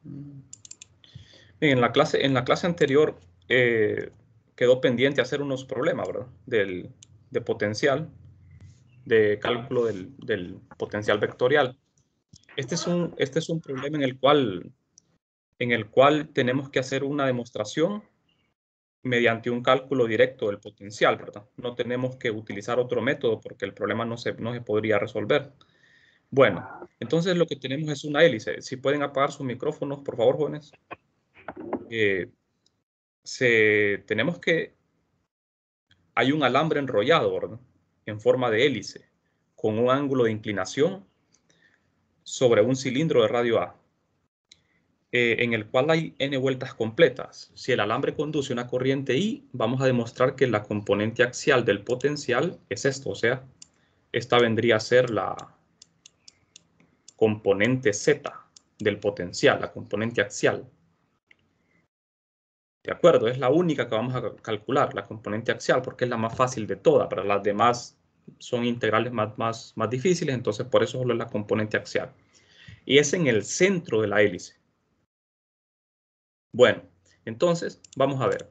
Bien, en la clase anterior quedó pendiente hacer unos problemas, ¿verdad? De potencial, de cálculo del potencial vectorial. Este es un problema en el cual tenemos que hacer una demostración mediante un cálculo directo del potencial, ¿verdad? No tenemos que utilizar otro método porque el problema no se podría resolver. Bueno, entonces lo que tenemos es una hélice. Si pueden apagar sus micrófonos, por favor, jóvenes. Tenemos que... Hay un alambre enrollado, ¿verdad? En forma de hélice, con un ángulo de inclinación sobre un cilindro de radio A, en el cual hay n vueltas completas. Si el alambre conduce una corriente I, vamos a demostrar que la componente axial del potencial es esto, o sea, esta vendría a ser la componente Z del potencial, la componente axial. ¿De acuerdo? Es la única que vamos a calcular, la componente axial, porque es la más fácil de todas, pero las demás son integrales más difíciles, entonces por eso solo es la componente axial. Y es en el centro de la hélice. Bueno, entonces vamos a ver.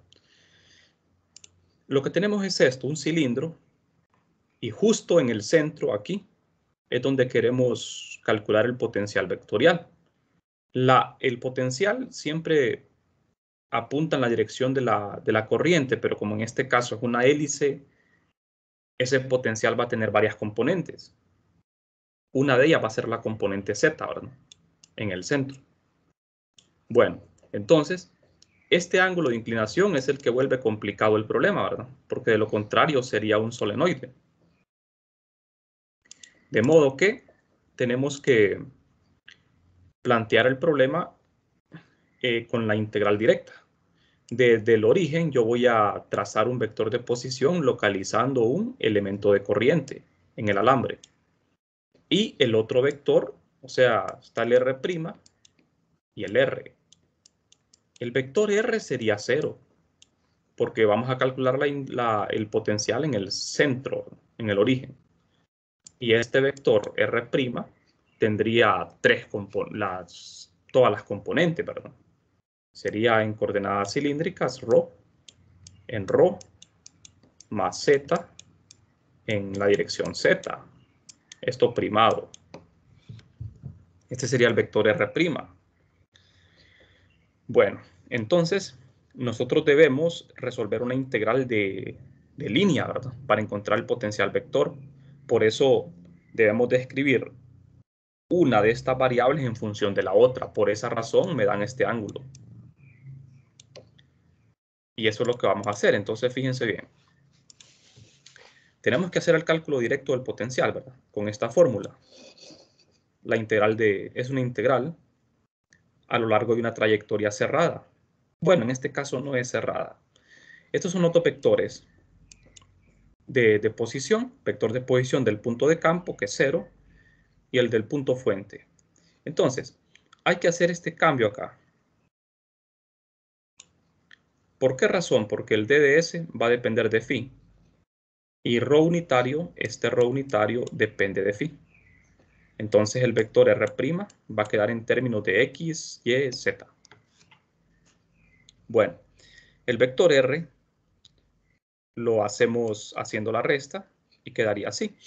Lo que tenemos es esto, un cilindro, y justo en el centro, aquí, es donde queremos calcular el potencial vectorial. El potencial siempre apunta en la dirección de la corriente, pero como en este caso es una hélice, ese potencial va a tener varias componentes. Una de ellas va a ser la componente Z, ¿verdad? En el centro. Bueno, entonces, este ángulo de inclinación es el que vuelve complicado el problema, ¿verdad? Porque de lo contrario sería un solenoide. De modo que tenemos que plantear el problema con la integral directa. Desde el origen yo voy a trazar un vector de posición localizando un elemento de corriente en el alambre. Y el otro vector, o sea, está el R' y el R. El vector R sería 0, porque vamos a calcular el potencial en el centro, en el origen. Y este vector R' tendría todas las componentes, perdón. Sería en coordenadas cilíndricas ρ, en ρ, más z, en la dirección z. Esto primado. Este sería el vector R'. Bueno, entonces nosotros debemos resolver una integral de línea, ¿verdad? Para encontrar el potencial vector. Por eso debemos describir una de estas variables en función de la otra. Por esa razón me dan este ángulo. Y eso es lo que vamos a hacer. Entonces, fíjense bien. Tenemos que hacer el cálculo directo del potencial, ¿verdad? Con esta fórmula. La integral es una integral a lo largo de una trayectoria cerrada. Bueno, en este caso no es cerrada. Estos son otros vectores de posición, vector de posición del punto de campo, que es 0, y el del punto fuente. Entonces, hay que hacer este cambio acá. ¿Por qué razón? Porque el d de s va a depender de phi. Y ρ unitario, este ρ unitario depende de phi. Entonces el vector R' va a quedar en términos de x, y, z. Bueno, el vector R lo hacemos haciendo la resta y quedaría así.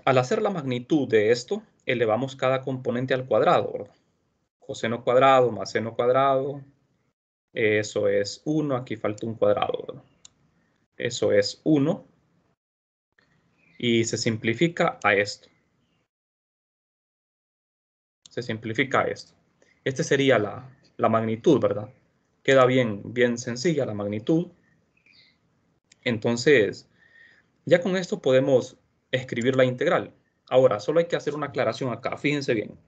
Al hacer la magnitud de esto, elevamos cada componente al cuadrado, ¿verdad? Coseno cuadrado más seno cuadrado, eso es 1, aquí falta un cuadrado, ¿verdad? Eso es 1, y se simplifica a esto. Se simplifica a esto. Esta sería la magnitud, ¿verdad? Queda bien sencilla la magnitud. Entonces, ya con esto podemos escribir la integral. Ahora, solo hay que hacer una aclaración acá. Fíjense bien.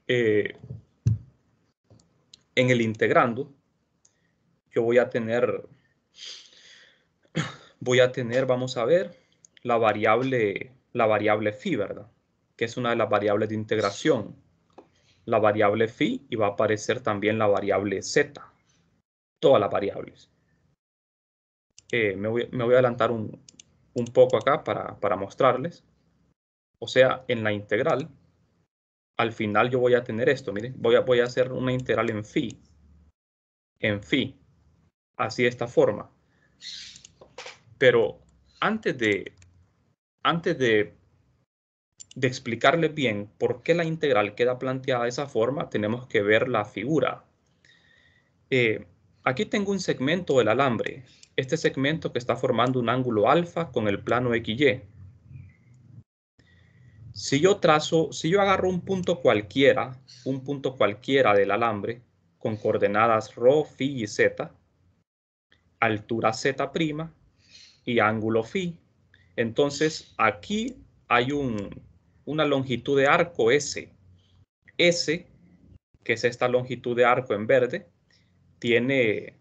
En el integrando, yo voy a tener, vamos a ver, la variable phi, ¿verdad? Que es una de las variables de integración. La variable phi, y va a aparecer también la variable z. Todas las variables. Me voy a adelantar un poco acá para mostrarles. O sea, en la integral al final yo voy a tener esto. Miren, voy a hacer una integral en phi. En phi. Así de esta forma. Pero antes de explicarles bien por qué la integral queda planteada de esa forma, tenemos que ver la figura. Aquí tengo un segmento del alambre. Este segmento que está formando un ángulo alfa con el plano XY. Si yo agarro un punto cualquiera del alambre con coordenadas ρ, phi y z, altura z' y ángulo phi, entonces aquí hay una longitud de arco S. S, que es esta longitud de arco en verde, tiene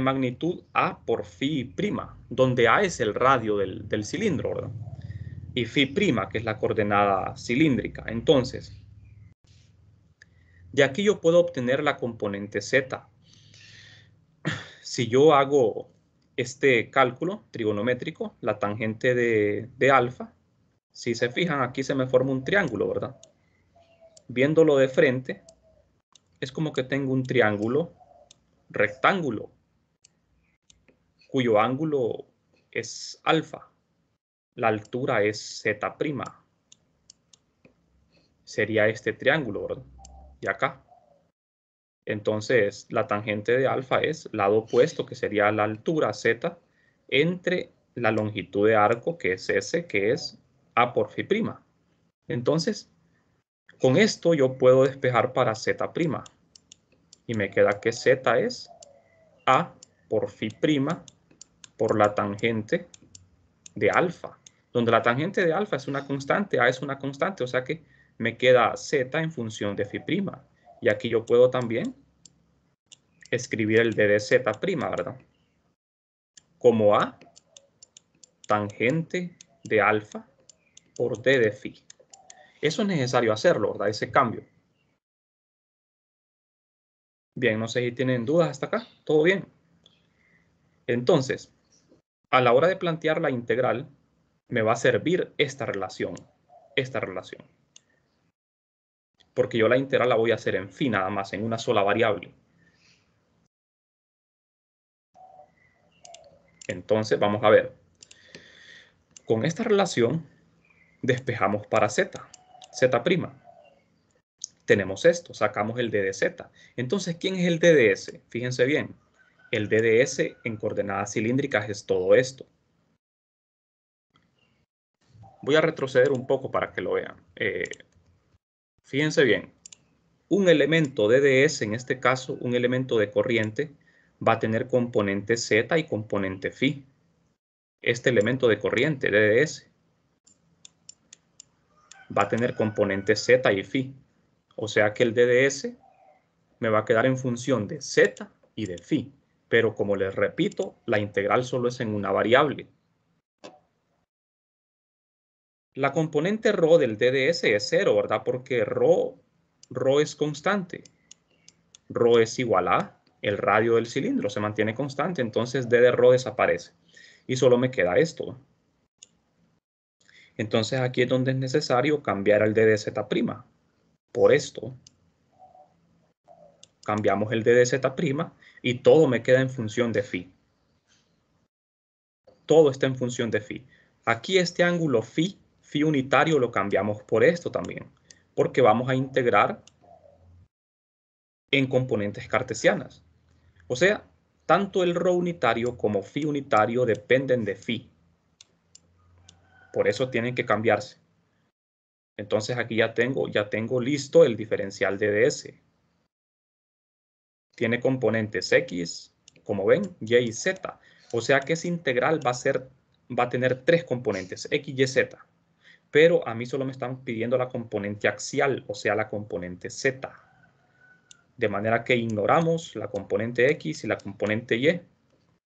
magnitud A por phi prima, donde A es el radio del cilindro, ¿verdad? Y phi prima, que es la coordenada cilíndrica. Entonces, de aquí yo puedo obtener la componente Z. Si yo hago este cálculo trigonométrico, la tangente de alfa, si se fijan, aquí se me forma un triángulo, ¿verdad? Viéndolo de frente, es como que tengo un triángulo rectángulo, cuyo ángulo es alfa. La altura es z'. Sería este triángulo, ¿verdad? Y acá. Entonces, la tangente de alfa es lado opuesto, que sería la altura z, entre la longitud de arco, que es S, que es A por phi prima. Entonces, con esto yo puedo despejar para z'. Y me queda que z es A por phi prima por la tangente de alfa, donde la tangente de alfa es una constante, A es una constante, o sea que me queda z en función de phi prima. Y aquí yo puedo también escribir el d de z', ¿verdad? Como A tangente de alfa por d de phi. Eso es necesario hacerlo, ¿verdad? Ese cambio. Bien, no sé si tienen dudas hasta acá. ¿Todo bien? Entonces, a la hora de plantear la integral, me va a servir esta relación. Porque yo la integral la voy a hacer en phi nada más, en una sola variable. Entonces, vamos a ver. Con esta relación, despejamos para z'. Tenemos esto, sacamos el d de z. Entonces, ¿quién es el d de s? Fíjense bien. El d de s en coordenadas cilíndricas es todo esto. Voy a retroceder un poco para que lo vean. Fíjense bien. Un elemento DDS, en este caso, un elemento de corriente, va a tener componente Z y componente phi. Este elemento de corriente, DDS, va a tener componente Z y phi. O sea que el DDS me va a quedar en función de Z y de phi. Pero como les repito, la integral solo es en una variable. La componente ρ del DDS es 0, ¿verdad? Porque ρ es constante. Ρ es igual a el radio del cilindro, se mantiene constante, entonces d de ρ desaparece. Y solo me queda esto. Entonces aquí es donde es necesario cambiar el d de z'. Por esto, cambiamos el d de z' y todo me queda en función de phi. Todo está en función de phi. Aquí este ángulo phi unitario lo cambiamos por esto también, porque vamos a integrar en componentes cartesianas. O sea, tanto el ρ unitario como phi unitario dependen de phi. Por eso tienen que cambiarse. Entonces aquí ya tengo listo el diferencial de ds. Tiene componentes x, como ven, y y z. O sea que esa integral va a tener tres componentes, x, y, z. Pero a mí solo me están pidiendo la componente axial, o sea, la componente z. De manera que ignoramos la componente x y la componente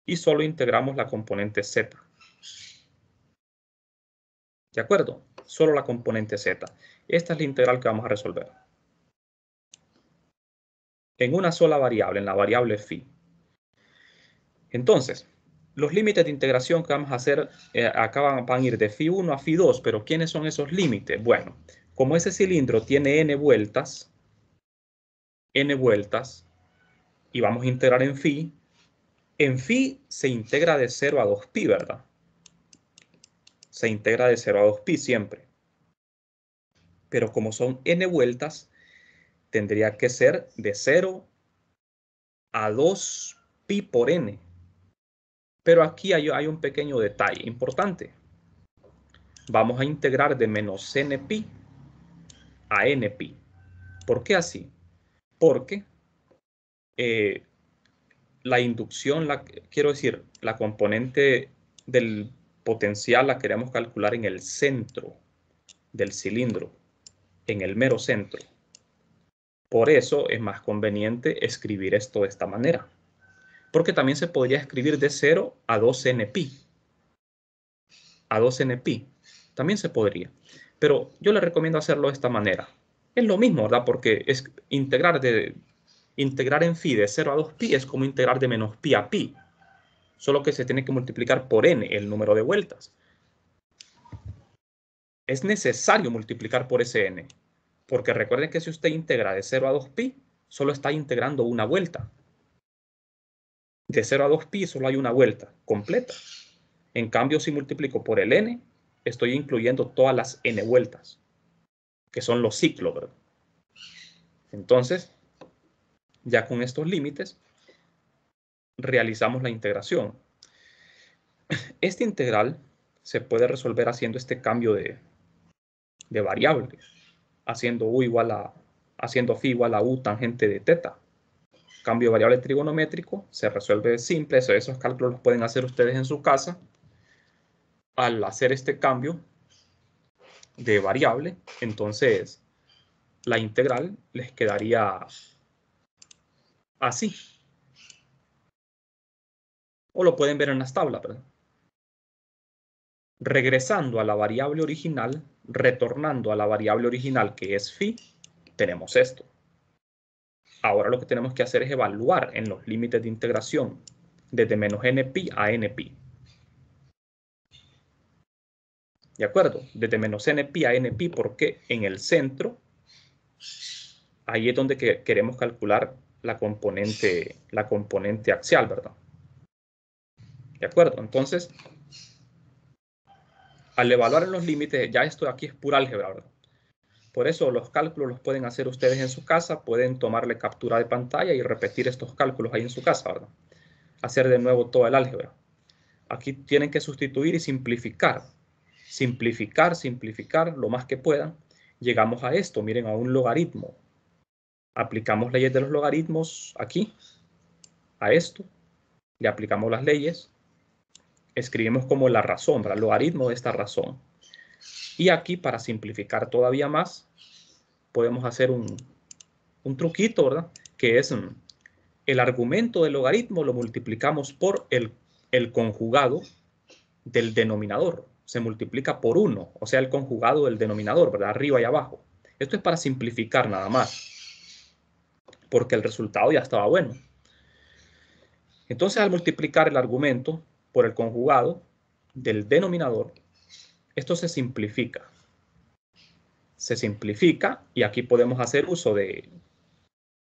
y solo integramos la componente z. ¿De acuerdo? Solo la componente z. Esta es la integral que vamos a resolver. En una sola variable, en la variable phi. Entonces, los límites de integración que vamos a hacer acá van a ir de phi 1 a phi 2, pero ¿quiénes son esos límites? Bueno, Como ese cilindro tiene n vueltas, y vamos a integrar en phi se integra de 0 a 2pi, ¿verdad? Se integra de 0 a 2pi siempre. Pero como son n vueltas, tendría que ser de 0 a 2pi por n. Pero aquí hay un pequeño detalle importante. Vamos a integrar de menos npi a npi. ¿Por qué así? Porque la inducción, quiero decir, la componente del potencial la queremos calcular en el centro del cilindro, en el mero centro. Por eso es más conveniente escribir esto de esta manera. Porque también se podría escribir de 0 a 2npi. A 2npi. También se podría. Pero yo le recomiendo hacerlo de esta manera. Es lo mismo, ¿verdad? Porque es integrar en phi de 0 a 2pi es como integrar de menos pi a pi. Solo que se tiene que multiplicar por n, el número de vueltas. Es necesario multiplicar por ese n. Porque recuerden que si usted integra de 0 a 2pi, solo está integrando una vuelta. De 0 a 2pi solo hay una vuelta completa. En cambio, si multiplico por el n, estoy incluyendo todas las n vueltas, que son los ciclos, ¿verdad? Entonces, ya con estos límites, realizamos la integración. Esta integral se puede resolver haciendo este cambio de variable, haciendo phi igual a u tangente de teta. Cambio de variable trigonométrico, se resuelve simple, esos cálculos los pueden hacer ustedes en su casa. Al hacer este cambio de variable, entonces la integral les quedaría así. O lo pueden ver en las tablas, ¿verdad? Regresando a la variable original, retornando a la variable original que es phi, tenemos esto. Ahora lo que tenemos que hacer es evaluar en los límites de integración desde menos npi a npi. ¿De acuerdo? Desde menos npi a npi porque en el centro, ahí es donde queremos calcular la componente axial, ¿verdad? ¿De acuerdo? Entonces, al evaluar en los límites, ya esto aquí es pura álgebra, ¿verdad? Por eso los cálculos los pueden hacer ustedes en su casa, pueden tomarle captura de pantalla y repetir estos cálculos ahí en su casa, ¿verdad? Hacer de nuevo toda el álgebra. Aquí tienen que sustituir y simplificar. Simplificar lo más que puedan. Llegamos a esto, miren, a un logaritmo. Aplicamos leyes de los logaritmos aquí, a esto. Le aplicamos las leyes. Escribimos como la razón, ¿verdad? El logaritmo de esta razón. Y aquí, para simplificar todavía más, podemos hacer un truquito, ¿verdad? Que es el argumento del logaritmo lo multiplicamos por el conjugado del denominador. Se multiplica por 1, o sea, el conjugado del denominador, ¿verdad? Arriba y abajo. Esto es para simplificar nada más, porque el resultado ya estaba bueno. Entonces, al multiplicar el argumento por el conjugado del denominador, esto se simplifica. Se simplifica y aquí podemos hacer uso de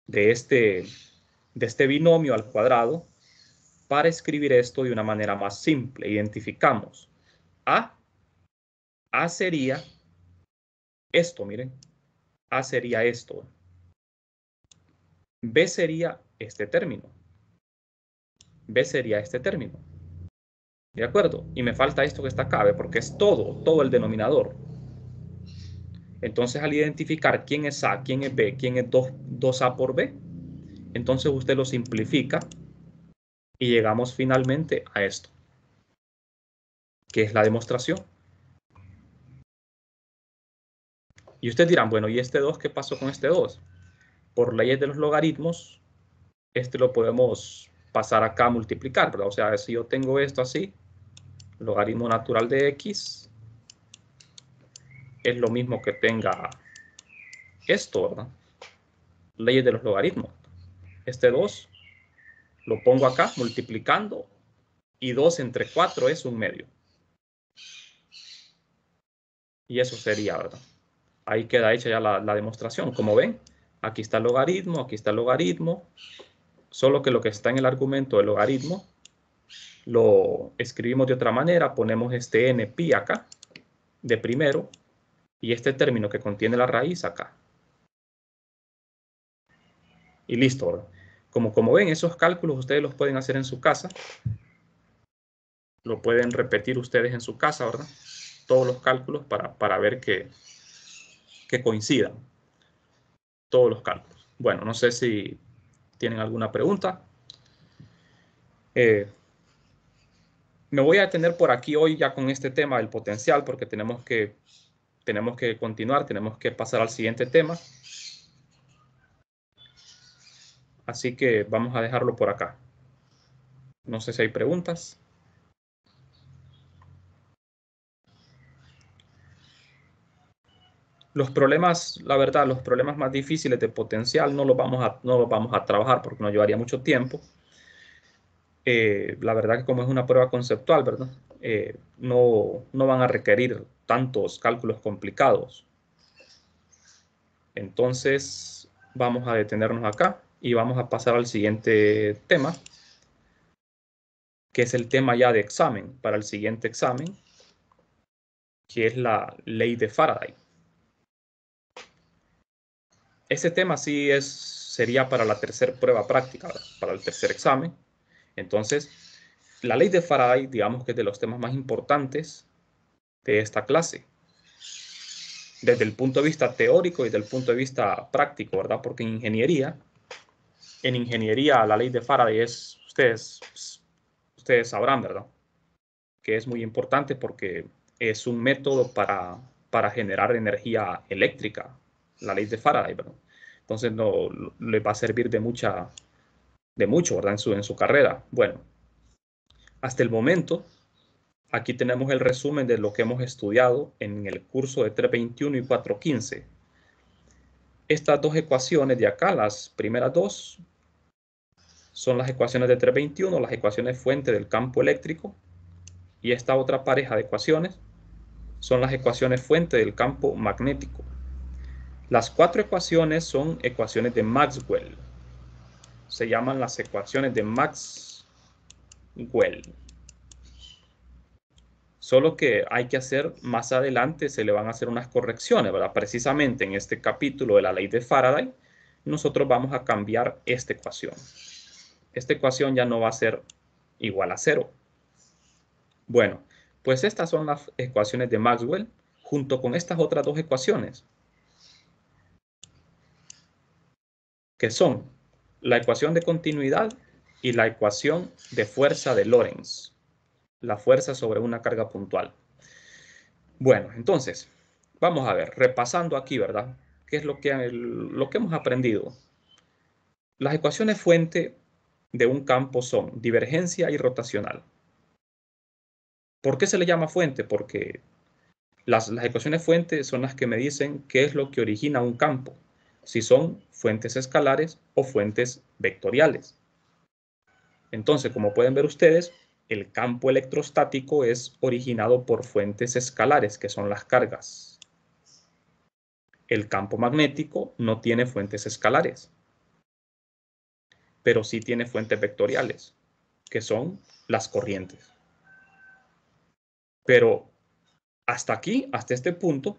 este binomio al cuadrado para escribir esto de una manera más simple. Identificamos A sería esto, miren. A sería esto. B sería este término. B sería este término. ¿De acuerdo? Y me falta esto que está acá, ¿ve? Porque es todo el denominador. Entonces, al identificar quién es A, quién es B, quién es 2A por B, entonces usted lo simplifica y llegamos finalmente a esto, que es la demostración. Y ustedes dirán, bueno, ¿y este 2 qué pasó con este 2? Por leyes de los logaritmos, este lo podemos pasar acá a multiplicar, ¿verdad? O sea, si yo tengo esto así, logaritmo natural de x, es lo mismo que tenga esto, ¿verdad? Leyes de los logaritmos. Este 2 lo pongo acá multiplicando y 2 entre 4 es 1/2. Y eso sería, ¿verdad? ahí queda hecha ya la demostración. Como ven, aquí está el logaritmo, aquí está el logaritmo, solo que lo que está en el argumento del logaritmo lo escribimos de otra manera, ponemos este n pi acá, de primero, y este término que contiene la raíz acá. Y listo, ¿verdad? Como ven, esos cálculos ustedes los pueden hacer en su casa. Lo pueden repetir ustedes en su casa, ¿verdad? Todos los cálculos para ver que coincidan. Todos los cálculos. Bueno, no sé si tienen alguna pregunta. Me voy a detener por aquí hoy ya con este tema del potencial porque tenemos que continuar, tenemos que pasar al siguiente tema. Así que vamos a dejarlo por acá. No sé si hay preguntas. Los problemas, la verdad, los problemas más difíciles de potencial no los vamos a trabajar porque nos llevaría mucho tiempo. La verdad que como es una prueba conceptual, ¿verdad? No van a requerir tantos cálculos complicados. Entonces, vamos a detenernos acá y vamos a pasar al siguiente tema, que es el tema ya de examen, para el siguiente examen, que es la ley de Faraday. Ese tema sí sería para la tercera prueba práctica, ¿verdad? Para el tercer examen. Entonces, la ley de Faraday, digamos que es de los temas más importantes de esta clase, desde el punto de vista teórico y desde el punto de vista práctico, ¿verdad? Porque en ingeniería la ley de Faraday es, ustedes sabrán, ¿verdad? Que es muy importante porque es un método para generar energía eléctrica, la ley de Faraday, ¿verdad? Entonces no les va a servir de mucho, ¿verdad? En su carrera. Bueno, hasta el momento, aquí tenemos el resumen de lo que hemos estudiado en el curso de 321 y 415. Estas dos ecuaciones de acá, las primeras dos, son las ecuaciones de 321, las ecuaciones fuente del campo eléctrico, y esta otra pareja de ecuaciones son las ecuaciones fuente del campo magnético. Las cuatro ecuaciones son ecuaciones de Maxwell. Se llaman las ecuaciones de Maxwell. Solo que hay que hacer más adelante, se le van a hacer unas correcciones, ¿verdad? Precisamente en este capítulo de la ley de Faraday, nosotros vamos a cambiar esta ecuación. Esta ecuación ya no va a ser igual a 0. Bueno, pues estas son las ecuaciones de Maxwell junto con estas otras dos ecuaciones, que son la ecuación de continuidad y la ecuación de fuerza de Lorentz, la fuerza sobre una carga puntual. Bueno, entonces, vamos a ver, repasando aquí, ¿verdad? ¿Qué es lo que hemos aprendido? Las ecuaciones fuente de un campo son divergencia y rotacional. ¿Por qué se le llama fuente? Porque las ecuaciones fuente son las que me dicen qué es lo que origina un campo, si son fuentes escalares o fuentes vectoriales. Entonces, como pueden ver ustedes, el campo electrostático es originado por fuentes escalares, que son las cargas. El campo magnético no tiene fuentes escalares, pero sí tiene fuentes vectoriales, que son las corrientes. Pero hasta aquí, hasta este punto,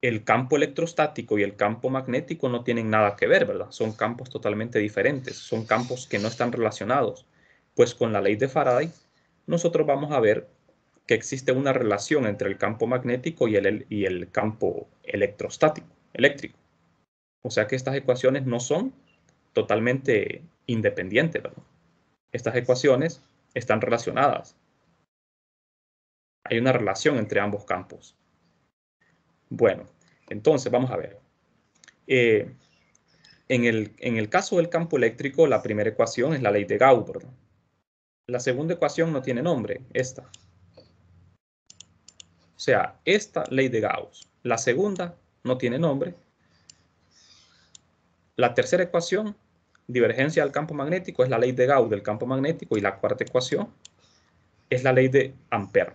el campo electrostático y el campo magnético no tienen nada que ver, ¿verdad? Son campos totalmente diferentes, son campos que no están relacionados. Pues con la ley de Faraday, nosotros vamos a ver que existe una relación entre el campo magnético y el campo eléctrico. O sea que estas ecuaciones no son totalmente independientes, ¿verdad? Estas ecuaciones están relacionadas. Hay una relación entre ambos campos. Bueno, entonces vamos a ver. En el caso del campo eléctrico, la primera ecuación es la ley de Gauss, ¿verdad? La segunda ecuación no tiene nombre, esta. O sea, esta ley de Gauss. La segunda no tiene nombre. La tercera ecuación, divergencia del campo magnético, es la ley de Gauss del campo magnético. Y la cuarta ecuación es la ley de Ampère.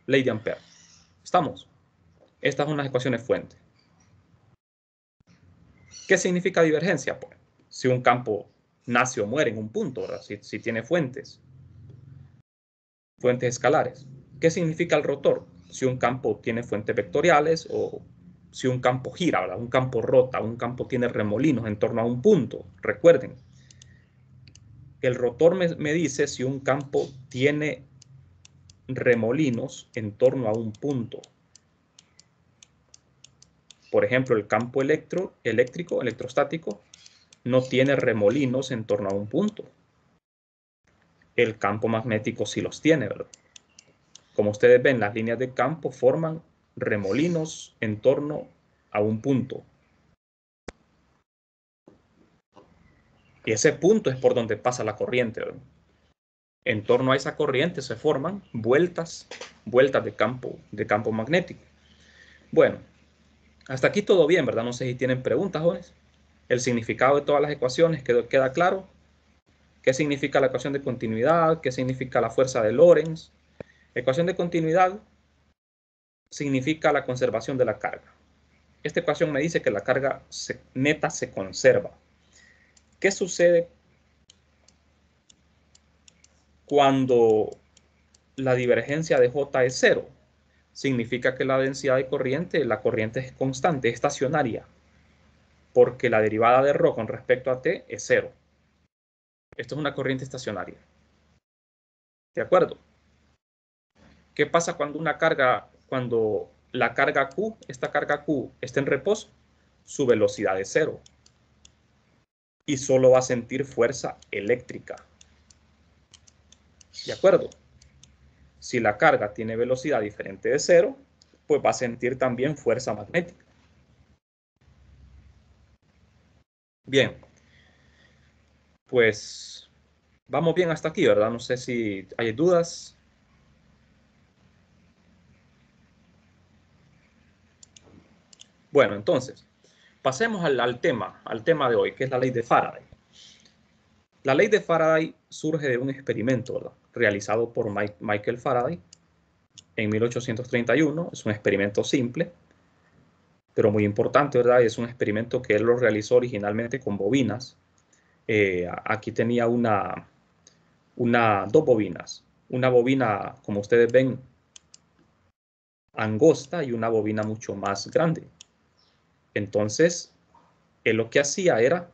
Ley de Ampère. ¿Estamos? Estas son las ecuaciones fuentes. ¿Qué significa divergencia? Pues, si un campo nace o muere en un punto, ¿verdad? Si tiene fuentes escalares. ¿Qué significa el rotor? Si un campo tiene fuentes vectoriales o si un campo gira, ¿verdad? Un campo rota, un campo tiene remolinos en torno a un punto. Recuerden, el rotor me dice si un campo tiene remolinos en torno a un punto. Por ejemplo, el campo electrostático, no tiene remolinos en torno a un punto. El campo magnético sí los tiene, ¿verdad? Como ustedes ven, las líneas de campo forman remolinos en torno a un punto. Y ese punto es por donde pasa la corriente, ¿verdad? En torno a esa corriente se forman vueltas de campo magnético. Bueno, hasta aquí todo bien, ¿verdad? No sé si tienen preguntas, jóvenes. El significado de todas las ecuaciones queda claro. ¿Qué significa la ecuación de continuidad? ¿Qué significa la fuerza de Lorentz? Ecuación de continuidad significa la conservación de la carga. Esta ecuación me dice que la carga neta se conserva. ¿Qué sucede cuando la divergencia de J es cero? Significa que la densidad de corriente, la corriente es constante, es estacionaria, porque la derivada de ρ con respecto a t es cero. Esto es una corriente estacionaria. ¿De acuerdo? ¿Qué pasa cuando la carga Q, esta carga Q está en reposo? Su velocidad es cero. Y solo va a sentir fuerza eléctrica. ¿De acuerdo? Si la carga tiene velocidad diferente de cero, pues va a sentir también fuerza magnética. Bien. Pues vamos bien hasta aquí, ¿verdad? No sé si hay dudas. Bueno, entonces, pasemos al tema de hoy, que es la ley de Faraday. La ley de Faraday surge de un experimento, ¿verdad? Realizado por Michael Faraday en 1831. Es un experimento simple, pero muy importante, ¿verdad? Es un experimento que él lo realizó originalmente con bobinas. Aquí tenía dos bobinas. Una bobina, como ustedes ven, angosta y una bobina mucho más grande. Entonces, él lo que hacía era,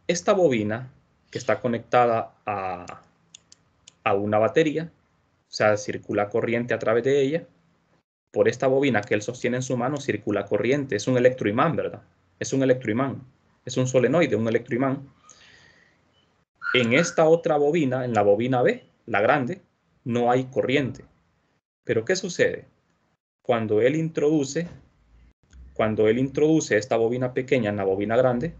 esta bobina que está conectada a una batería, o sea, circula corriente a través de ella. Por esta bobina que él sostiene en su mano circula corriente. Es un electroimán, ¿verdad? Es un electroimán. Es un solenoide, un electroimán. En esta otra bobina, en la bobina B, la grande, no hay corriente. Pero ¿qué sucede? Cuando él introduce esta bobina pequeña en la bobina grande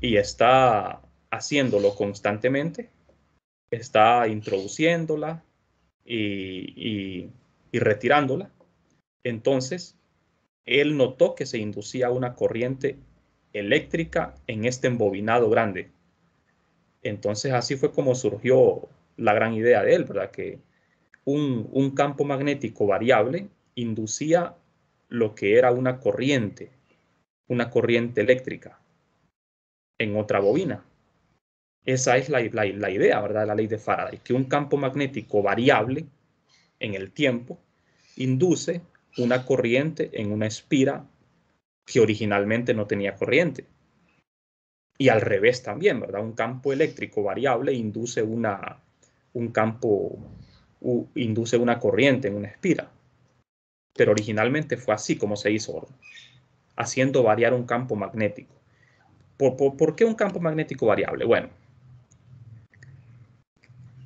y está haciéndolo constantemente, está introduciéndola y retirándola, entonces él notó que se inducía una corriente eléctrica en este embobinado grande. Entonces así fue como surgió la gran idea de él, ¿verdad? Que un campo magnético variable inducía lo que era una corriente eléctrica en otra bobina. Esa es la idea, ¿verdad? La ley de Faraday, que un campo magnético variable en el tiempo induce una corriente en una espira que originalmente no tenía corriente. Y al revés también, ¿verdad? Un campo eléctrico variable induce una corriente en una espira. Pero originalmente fue así como se hizo, ¿verdad? Haciendo variar un campo magnético. ¿Por qué un campo magnético variable? Bueno,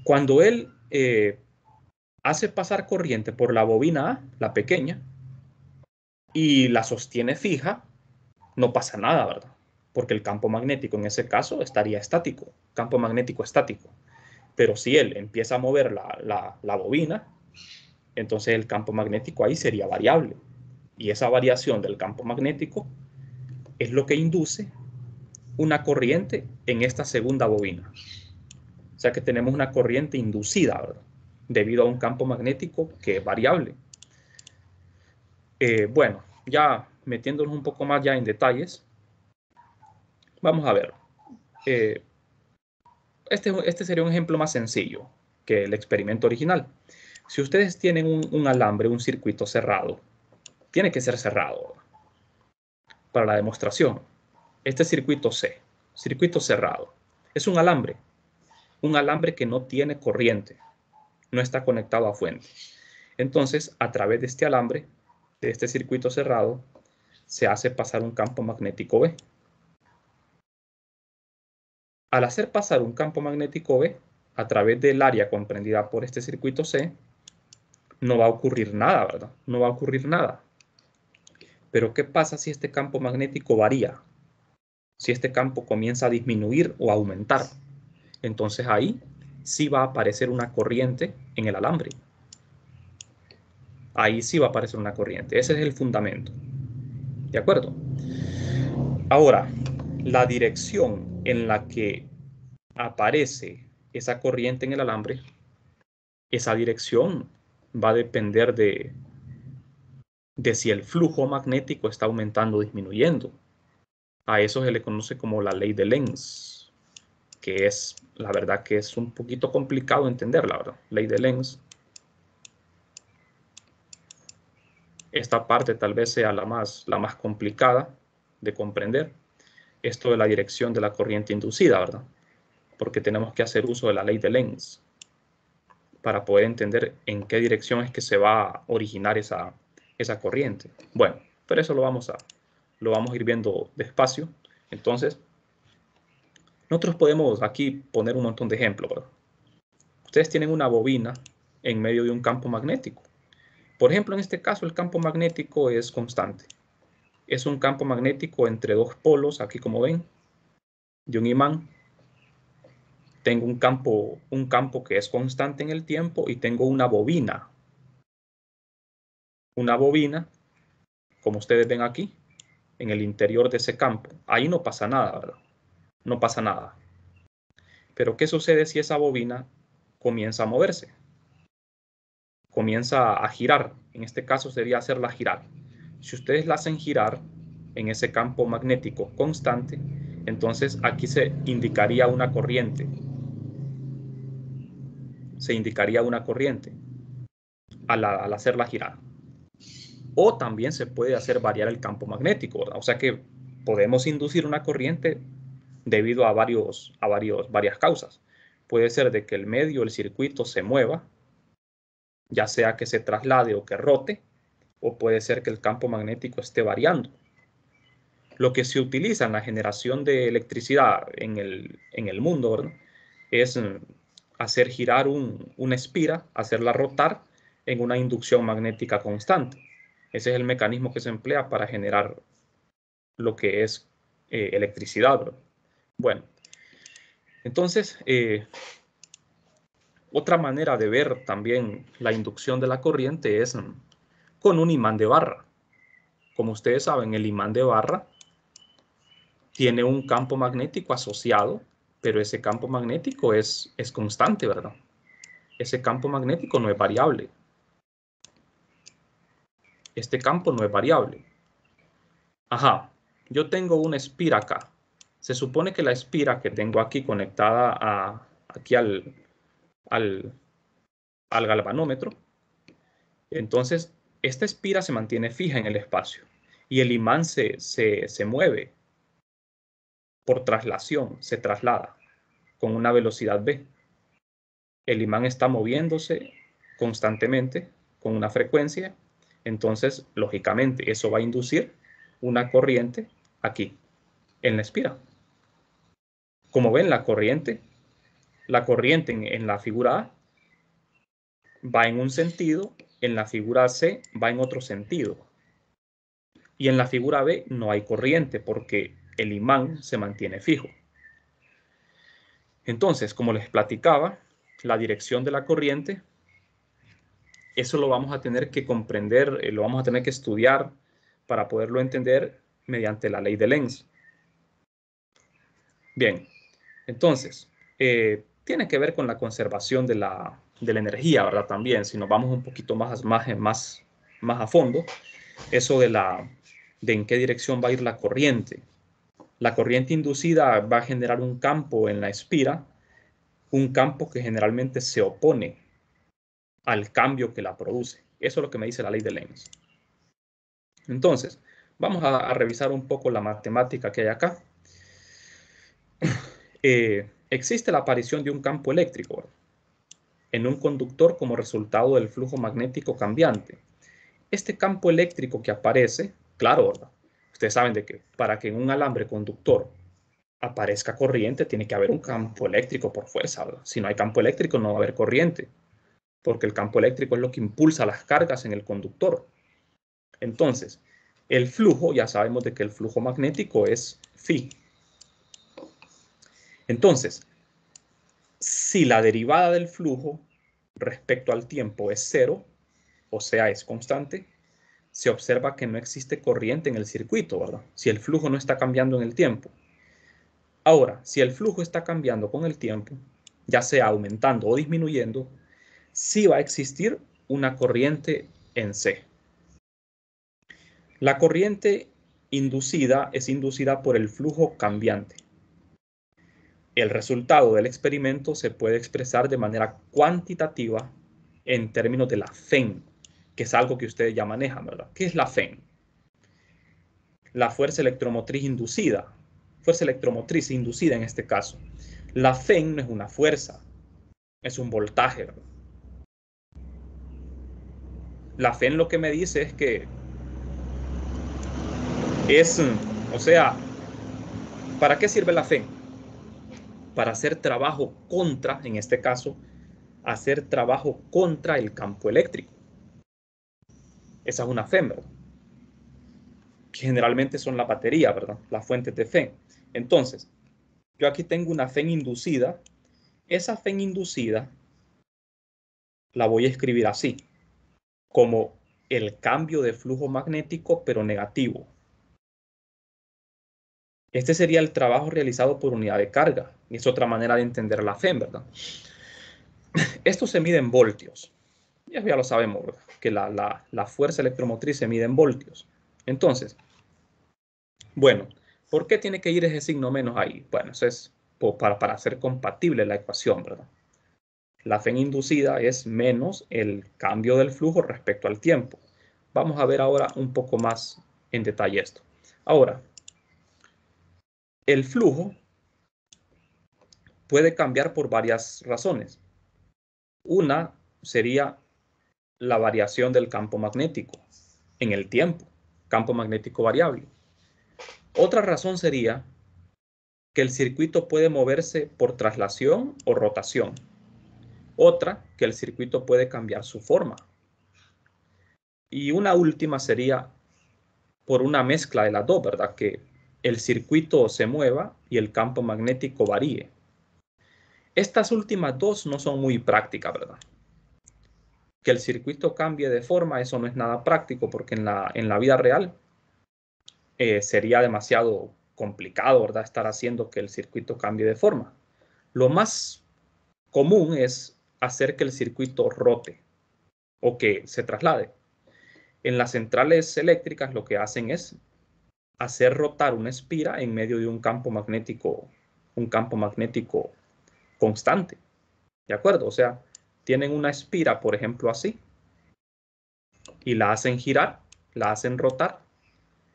cuando él hace pasar corriente por la bobina A, la pequeña, y la sostiene fija, no pasa nada, ¿verdad? Porque el campo magnético en ese caso estaría estático, campo magnético estático. Pero si él empieza a mover la bobina, entonces el campo magnético ahí sería variable. Y esa variación del campo magnético es lo que induce una corriente en esta segunda bobina. O sea que tenemos una corriente inducida, ¿verdad? Debido a un campo magnético que es variable. Bueno, ya metiéndonos un poco más ya en detalles, vamos a ver. Este sería un ejemplo más sencillo que el experimento original. Si ustedes tienen un alambre, un circuito cerrado, tiene que ser cerrado para la demostración. Este circuito C, circuito cerrado, es un alambre que no tiene corriente, no está conectado a fuente. Entonces, a través de este alambre, de este circuito cerrado, se hace pasar un campo magnético B. Al hacer pasar un campo magnético B a través del área comprendida por este circuito C, no va a ocurrir nada, ¿verdad? No va a ocurrir nada. Pero ¿qué pasa si este campo magnético varía? Si este campo comienza a disminuir o a aumentar. Entonces ahí sí va a aparecer una corriente en el alambre. Ahí sí va a aparecer una corriente. Ese es el fundamento. ¿De acuerdo? Ahora, la dirección en la que aparece esa corriente en el alambre, esa dirección va a depender de si el flujo magnético está aumentando o disminuyendo. A eso se le conoce como la ley de Lenz, que es, la verdad que es un poquito complicado entenderla, ¿verdad? Ley de Lenz. Esta parte tal vez sea la más complicada de comprender. Esto de la dirección de la corriente inducida, ¿verdad? Porque tenemos que hacer uso de la ley de Lenz para poder entender en qué dirección es que se va a originar esa corriente. Bueno, pero eso lo vamos a ir viendo despacio. Entonces, nosotros podemos aquí poner un montón de ejemplos, ¿verdad? Ustedes tienen una bobina en medio de un campo magnético. Por ejemplo, en este caso, el campo magnético es constante. Es un campo magnético entre dos polos, aquí como ven, de un imán. Tengo un campo que es constante en el tiempo y tengo una bobina. Una bobina, como ustedes ven aquí, en el interior de ese campo. Ahí no pasa nada, ¿verdad? No pasa nada. Pero ¿qué sucede si esa bobina comienza a moverse? Comienza a girar. En este caso sería hacerla girar. Si ustedes la hacen girar en ese campo magnético constante, entonces aquí se indicaría una corriente. Se indicaría una corriente al hacerla girar. O también se puede hacer variar el campo magnético, ¿verdad? O sea que podemos inducir una corriente debido a varias causas. Puede ser de que el medio, el circuito se mueva, ya sea que se traslade o que rote, o puede ser que el campo magnético esté variando. Lo que se utiliza en la generación de electricidad en el mundo, ¿verdad? Es hacer girar una espira, hacerla rotar en una inducción magnética constante. Ese es el mecanismo que se emplea para generar lo que es electricidad, ¿verdad? Bueno, entonces, otra manera de ver también la inducción de la corriente es con un imán de barra. Como ustedes saben, el imán de barra tiene un campo magnético asociado, pero ese campo magnético es constante, ¿verdad? Ese campo magnético no es variable. Este campo no es variable. Ajá, yo tengo una espira acá. Se supone que la espira que tengo aquí conectada aquí al galvanómetro, entonces esta espira se mantiene fija en el espacio y el imán se mueve por traslación, se traslada con una velocidad v. El imán está moviéndose constantemente con una frecuencia, entonces lógicamente eso va a inducir una corriente aquí en la espira. Como ven, la corriente en la figura A va en un sentido, en la figura C va en otro sentido. Y en la figura B no hay corriente porque el imán se mantiene fijo. Entonces, como les platicaba, la dirección de la corriente, eso lo vamos a tener que comprender, lo vamos a tener que estudiar para poderlo entender mediante la ley de Lenz. Bien, entonces, tiene que ver con la conservación de la energía, ¿verdad? También, si nos vamos un poquito más a fondo, eso de en qué dirección va a ir la corriente. La corriente inducida va a generar un campo en la espira, un campo que generalmente se opone al cambio que la produce. Eso es lo que me dice la ley de Lenz. Entonces, vamos a revisar un poco la matemática que hay acá. Existe la aparición de un campo eléctrico, ¿verdad?, en un conductor como resultado del flujo magnético cambiante. Este campo eléctrico que aparece, claro, ¿verdad?, ustedes saben de que para que en un alambre conductor aparezca corriente, tiene que haber un campo eléctrico por fuerza, ¿verdad? Si no hay campo eléctrico, no va a haber corriente, porque el campo eléctrico es lo que impulsa las cargas en el conductor. Entonces, el flujo, ya sabemos de que el flujo magnético es phi. Entonces, si la derivada del flujo respecto al tiempo es cero, o sea, es constante, se observa que no existe corriente en el circuito, ¿verdad? Si el flujo no está cambiando en el tiempo. Ahora, si el flujo está cambiando con el tiempo, ya sea aumentando o disminuyendo, sí va a existir una corriente en C. La corriente inducida es inducida por el flujo cambiante. El resultado del experimento se puede expresar de manera cuantitativa en términos de la FEM, que es algo que ustedes ya manejan, ¿verdad? ¿Qué es la FEM? La fuerza electromotriz inducida. Fuerza electromotriz inducida en este caso. La FEM no es una fuerza, es un voltaje, ¿verdad? La FEM lo que me dice es que es, o sea, ¿para qué sirve la FEM? Para hacer trabajo contra, en este caso, hacer trabajo contra el campo eléctrico. Esa es una FEM, ¿verdad?, que generalmente son la batería, ¿verdad?, las fuentes de FEM. Entonces, yo aquí tengo una FEM inducida. Esa FEM inducida la voy a escribir así, como el cambio de flujo magnético, pero negativo. Este sería el trabajo realizado por unidad de carga. Y es otra manera de entender la FEM, ¿verdad? Esto se mide en voltios. Ya lo sabemos, ¿verdad?, que la fuerza electromotriz se mide en voltios. Entonces, bueno, ¿por qué tiene que ir ese signo menos ahí? Bueno, eso es para hacer compatible la ecuación, ¿verdad? La FEM inducida es menos el cambio del flujo respecto al tiempo. Vamos a ver ahora un poco más en detalle esto. Ahora, el flujo puede cambiar por varias razones. Una sería la variación del campo magnético en el tiempo, campo magnético variable. Otra razón sería que el circuito puede moverse por traslación o rotación. Otra, que el circuito puede cambiar su forma. Y una última sería por una mezcla de las dos, ¿verdad?, que el circuito se mueva y el campo magnético varíe. Estas últimas dos no son muy prácticas, ¿verdad? Que el circuito cambie de forma, eso no es nada práctico, porque en la vida real sería demasiado complicado, ¿verdad?, estar haciendo que el circuito cambie de forma. Lo más común es hacer que el circuito rote o que se traslade. En las centrales eléctricas lo que hacen es hacer rotar una espira en medio de un campo magnético constante. ¿De acuerdo? O sea, tienen una espira, por ejemplo, así, y la hacen girar, la hacen rotar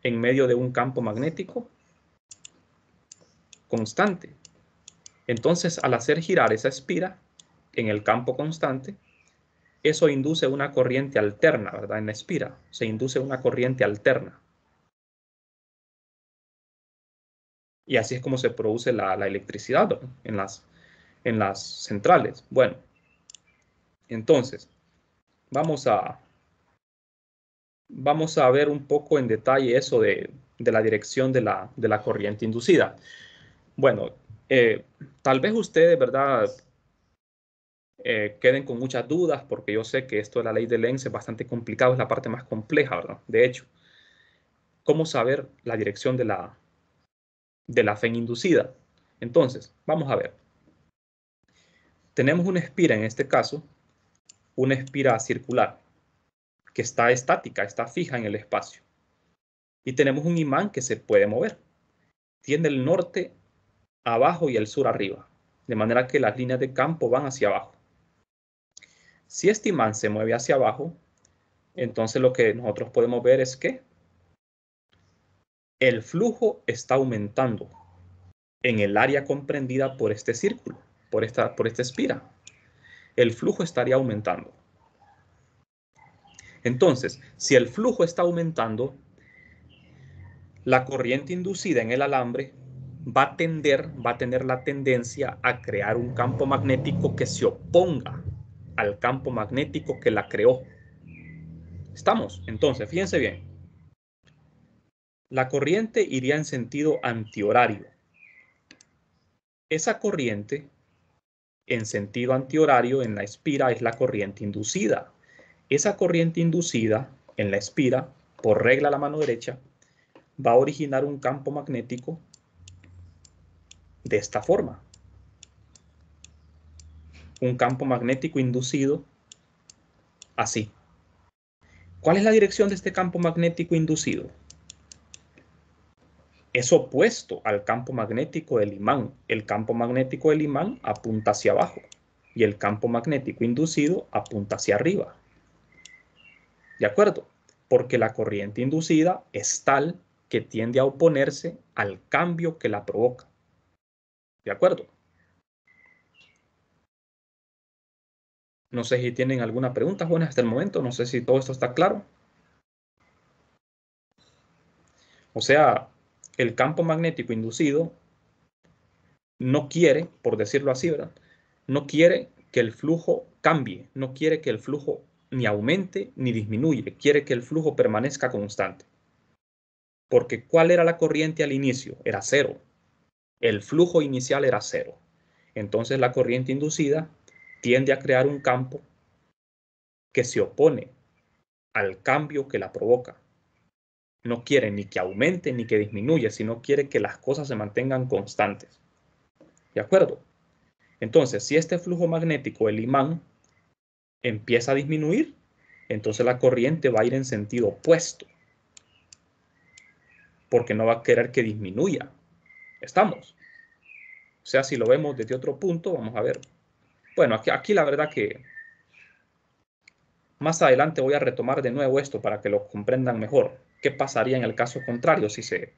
en medio de un campo magnético constante. Entonces, al hacer girar esa espira en el campo constante, eso induce una corriente alterna, ¿verdad? En la espira se induce una corriente alterna. Y así es como se produce la electricidad, ¿no?, en las centrales. Bueno, entonces, vamos a ver un poco en detalle eso de la dirección de la corriente inducida. Bueno, tal vez ustedes, ¿verdad?, queden con muchas dudas, porque yo sé que esto de la ley de Lenz es bastante complicado, es la parte más compleja, ¿verdad? De hecho, ¿cómo saber la dirección de la FEM inducida? Entonces, vamos a ver. Tenemos una espira, en este caso, una espira circular. que está estática, está fija en el espacio. Y tenemos un imán que se puede mover. Tiene el norte abajo y el sur arriba, de manera que las líneas de campo van hacia abajo. Si este imán se mueve hacia abajo, entonces lo que nosotros podemos ver es que el flujo está aumentando en el área comprendida por este círculo, por esta espira. El flujo estaría aumentando. Entonces, si el flujo está aumentando, la corriente inducida en el alambre va a tener la tendencia a crear un campo magnético que se oponga al campo magnético que la creó. ¿Estamos? Entonces, fíjense bien. La corriente iría en sentido antihorario. Esa corriente en sentido antihorario en la espira es la corriente inducida. Esa corriente inducida en la espira, por regla a la mano derecha, va a originar un campo magnético de esta forma. Un campo magnético inducido así. ¿Cuál es la dirección de este campo magnético inducido? Es opuesto al campo magnético del imán. El campo magnético del imán apunta hacia abajo y el campo magnético inducido apunta hacia arriba. ¿De acuerdo? Porque la corriente inducida es tal que tiende a oponerse al cambio que la provoca. ¿De acuerdo? No sé si tienen alguna pregunta, jóvenes, hasta el momento. No sé si todo esto está claro. O sea, el campo magnético inducido no quiere, por decirlo así, ¿verdad? No quiere que el flujo cambie, no quiere que el flujo ni aumente ni disminuye, quiere que el flujo permanezca constante. Porque ¿cuál era la corriente al inicio? Era cero. El flujo inicial era cero. Entonces la corriente inducida tiende a crear un campo que se opone al cambio que la provoca. No quiere ni que aumente ni que disminuya, sino quiere que las cosas se mantengan constantes. ¿De acuerdo? Entonces, si este flujo magnético, el imán, empieza a disminuir, entonces la corriente va a ir en sentido opuesto, porque no va a querer que disminuya. ¿Estamos? O sea, si lo vemos desde otro punto, vamos a ver. Bueno, aquí la verdad que más adelante voy a retomar de nuevo esto para que lo comprendan mejor. ¿Qué pasaría en el caso contrario si se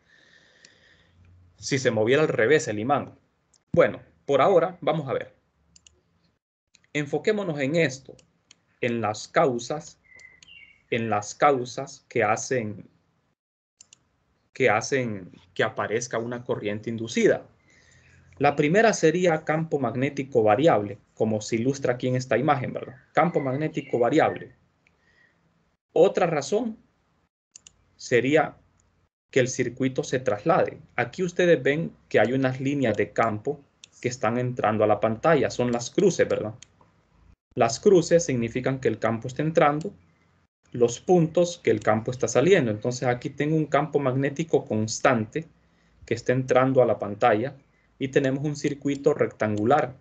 moviera al revés el imán? Bueno, por ahora vamos a ver. Enfoquémonos en esto, en las causas que hacen que aparezca una corriente inducida. La primera sería campo magnético variable, como se ilustra aquí en esta imagen, ¿verdad? Campo magnético variable. Otra razón sería que el circuito se traslade. Aquí ustedes ven que hay unas líneas de campo que están entrando a la pantalla. Son las cruces, ¿verdad? Las cruces significan que el campo está entrando, los puntos que el campo está saliendo. Entonces aquí tengo un campo magnético constante que está entrando a la pantalla y tenemos un circuito rectangular.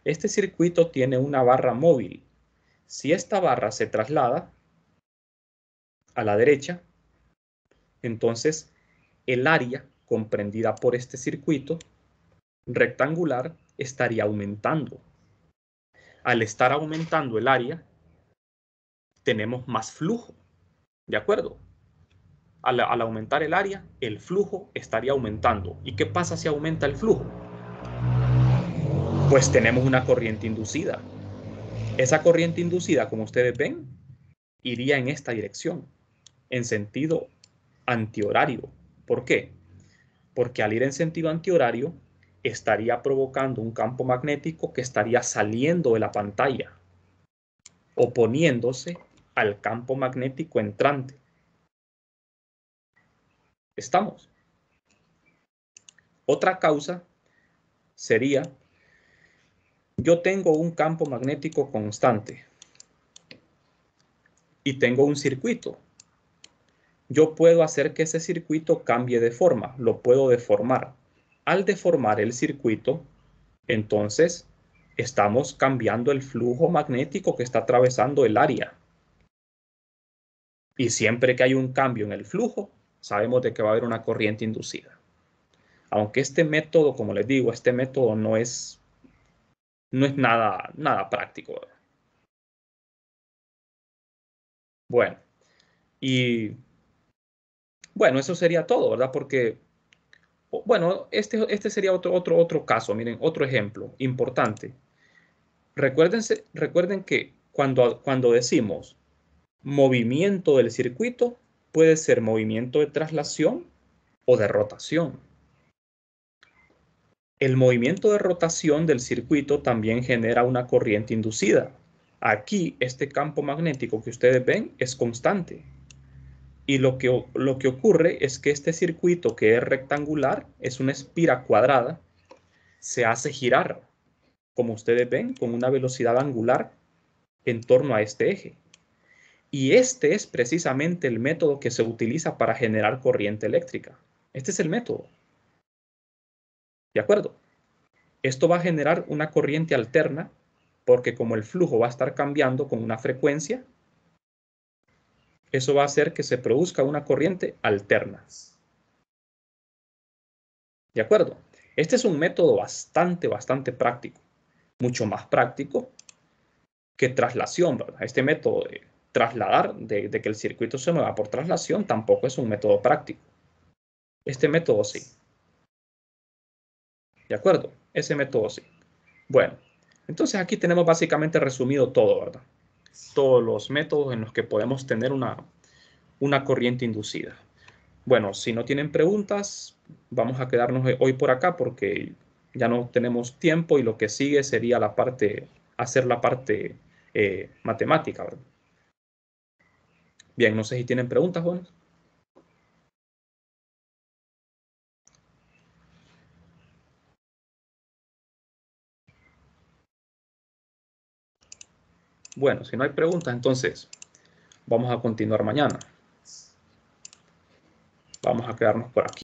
Este circuito tiene una barra móvil. Si esta barra se traslada a la derecha, entonces el área comprendida por este circuito rectangular estaría aumentando. Al estar aumentando el área, tenemos más flujo, ¿de acuerdo? Al aumentar el área, el flujo estaría aumentando. ¿Y qué pasa si aumenta el flujo? Pues tenemos una corriente inducida. Esa corriente inducida, como ustedes ven, iría en esta dirección, en sentido antihorario. ¿Por qué? Porque al ir en sentido antihorario, estaría provocando un campo magnético que estaría saliendo de la pantalla, oponiéndose al campo magnético entrante. ¿Estamos? Otra causa sería, yo tengo un campo magnético constante y tengo un circuito. Yo puedo hacer que ese circuito cambie de forma, lo puedo deformar. Al deformar el circuito, entonces estamos cambiando el flujo magnético que está atravesando el área. Y siempre que hay un cambio en el flujo, sabemos de que va a haber una corriente inducida. Aunque este método, como les digo, este método no es nada práctico, ¿verdad? Bueno, y bueno, eso sería todo, ¿verdad? Porque, bueno, este sería otro caso. Miren, otro ejemplo importante. Recuerden que cuando decimos movimiento del circuito, puede ser movimiento de traslación o de rotación. El movimiento de rotación del circuito también genera una corriente inducida. Aquí, este campo magnético que ustedes ven es constante. Y lo que ocurre es que este circuito, que es rectangular, es una espira cuadrada, se hace girar, como ustedes ven, con una velocidad angular en torno a este eje. Y este es precisamente el método que se utiliza para generar corriente eléctrica. Este es el método. ¿De acuerdo? Esto va a generar una corriente alterna porque como el flujo va a estar cambiando con una frecuencia, eso va a hacer que se produzca una corriente alterna. ¿De acuerdo? Este es un método bastante práctico. Mucho más práctico que traslación, ¿verdad? Este método de trasladar, de que el circuito se mueva por traslación, tampoco es un método práctico. Este método sí. ¿De acuerdo? Ese método sí. Bueno, entonces aquí tenemos básicamente resumido todo, ¿verdad? Todos los métodos en los que podemos tener una corriente inducida. Bueno, si no tienen preguntas, vamos a quedarnos hoy por acá porque ya no tenemos tiempo y lo que sigue sería hacer la parte matemática, ¿verdad? Bien, no sé si tienen preguntas, Juan. Bueno, si no hay preguntas, entonces vamos a continuar mañana. Vamos a quedarnos por aquí.